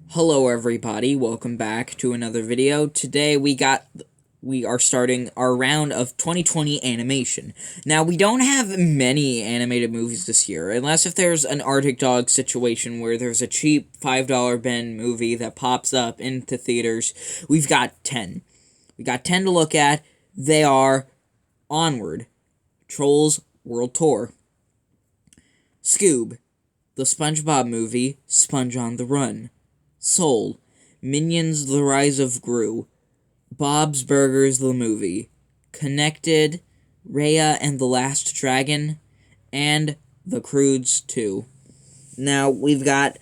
Hello everybody, welcome back to another video. Today we are starting our round of 2020 animation. Now we don't have many animated movies this year, unless if there's an Arctic Dog situation where there's a cheap $5 bin movie that pops up into theaters. We've got 10. We got 10 to look at. They are Onward, Trolls World Tour, Scoob, the SpongeBob movie, Sponge on the Run, Soul, Minions The Rise of Gru, Bob's Burgers the Movie, Connected, Raya and the Last Dragon, and The Croods 2. Now, we've got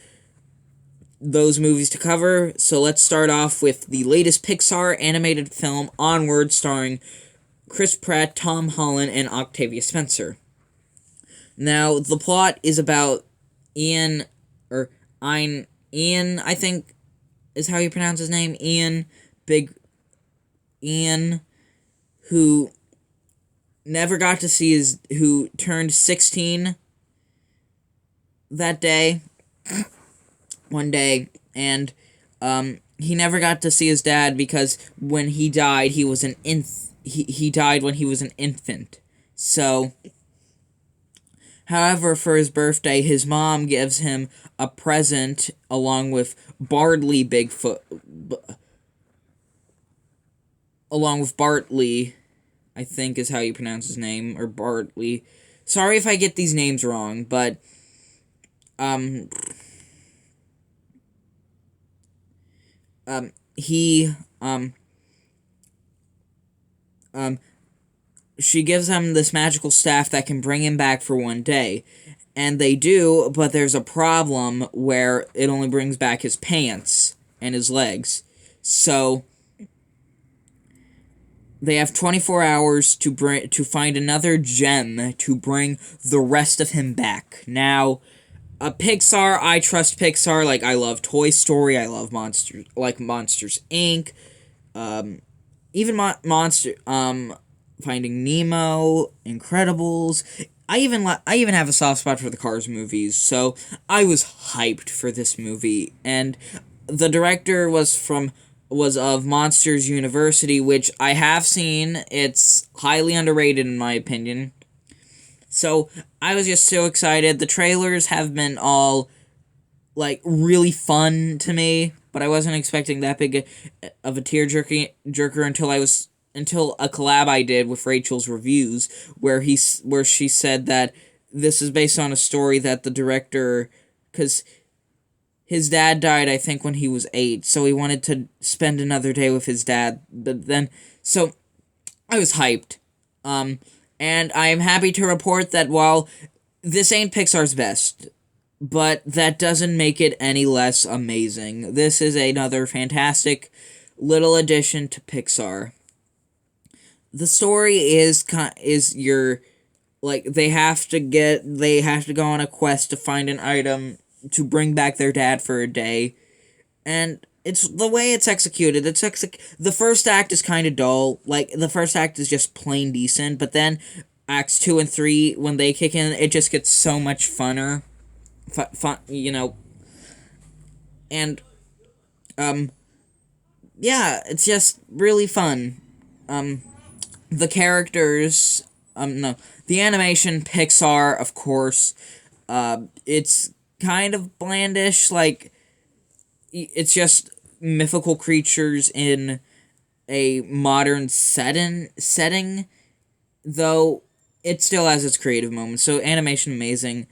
those movies to cover, so let's start off with the latest Pixar animated film, Onward, starring Chris Pratt, Tom Holland, and Octavia Spencer. Now, the plot is about Ian, I think, is how you pronounce his name. Big Ian, who never got to see who turned 16 that day, one day, and, he never got to see his dad because when he died, he was he died when he was an infant. So, however, for his birthday, his mom gives him a present along with Bartley, I think is how you pronounce his name, or Bartley. Sorry if I get these names wrong, but, she gives him this magical staff that can bring him back for one day. And they do, but there's a problem where it only brings back his pants and his legs. So they have 24 hours to find another gem to bring the rest of him back. Now, Pixar, I trust Pixar. Like, I love Toy Story. I love Monsters Inc. Finding Nemo, Incredibles. I even have a soft spot for the Cars movies, so I was hyped for this movie. And the director was of Monsters University, which I have seen. It's highly underrated in my opinion. So I was just so excited. The trailers have been all like really fun to me, but I wasn't expecting that big of a tearjerker until a collab I did with Rachel's Reviews, where she said that this is based on a story that the director, because his dad died, I think, when he was 8, so he wanted to spend another day with his dad, but then, so, I was hyped, and I am happy to report that while this ain't Pixar's best, but that doesn't make it any less amazing. This is another fantastic little addition to Pixar. The story is they have to go on a quest to find an item to bring back their dad for a day, and it's the way it's executed. The first act is kind of dull. Like, the first act is just plain decent, but then acts 2 and 3, when they kick in, it just gets so much funner. And yeah, it's just really fun. The characters, the animation, Pixar, of course, it's kind of blandish, like, it's just mythical creatures in a modern setting, though it still has its creative moments, so animation amazing.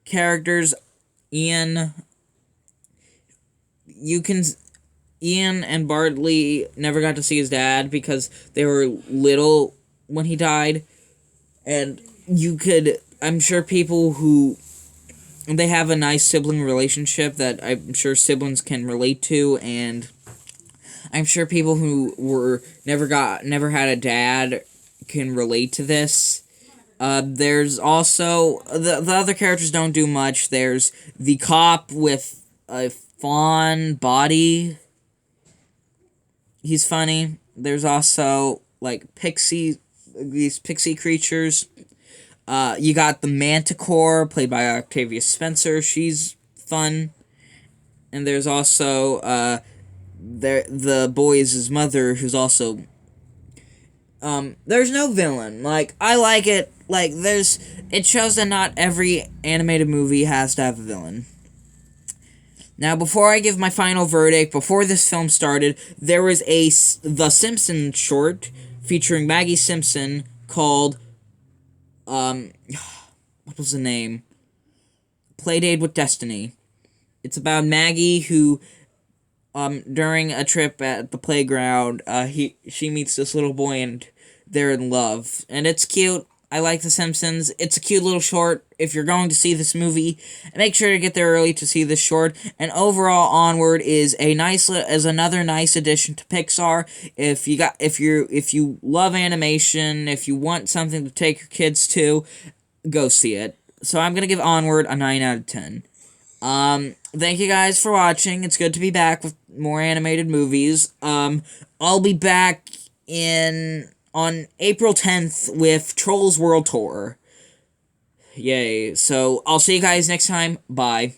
Characters, Ian and Bartley never got to see his dad because they were little when he died. And I'm sure they have a nice sibling relationship that I'm sure siblings can relate to, and I'm sure people who never had a dad can relate to this. There's also, the other characters don't do much. There's the cop with a fawn body. He's funny. There's also, like, these pixie creatures. You got the Manticore, played by Octavia Spencer. She's fun. and there's also the boy's mother, who's also there's no villain. Like, I like it. Like, it shows that not every animated movie has to have a villain. Now, before I give my final verdict, before this film started, there was The Simpsons short featuring Maggie Simpson called, what was the name? Playdate with Destiny. It's about Maggie who, during a trip at the playground, she meets this little boy and they're in love. And it's cute. I like The Simpsons. It's a cute little short. If you're going to see this movie, make sure to get there early to see this short. And overall, Onward is another nice addition to Pixar. If you love animation, if you want something to take your kids to, go see it. So I'm gonna give Onward a 9 out of 10. Thank you guys for watching. It's good to be back with more animated movies. I'll be back on April 10th with Trolls World Tour. Yay. So, I'll see you guys next time. Bye.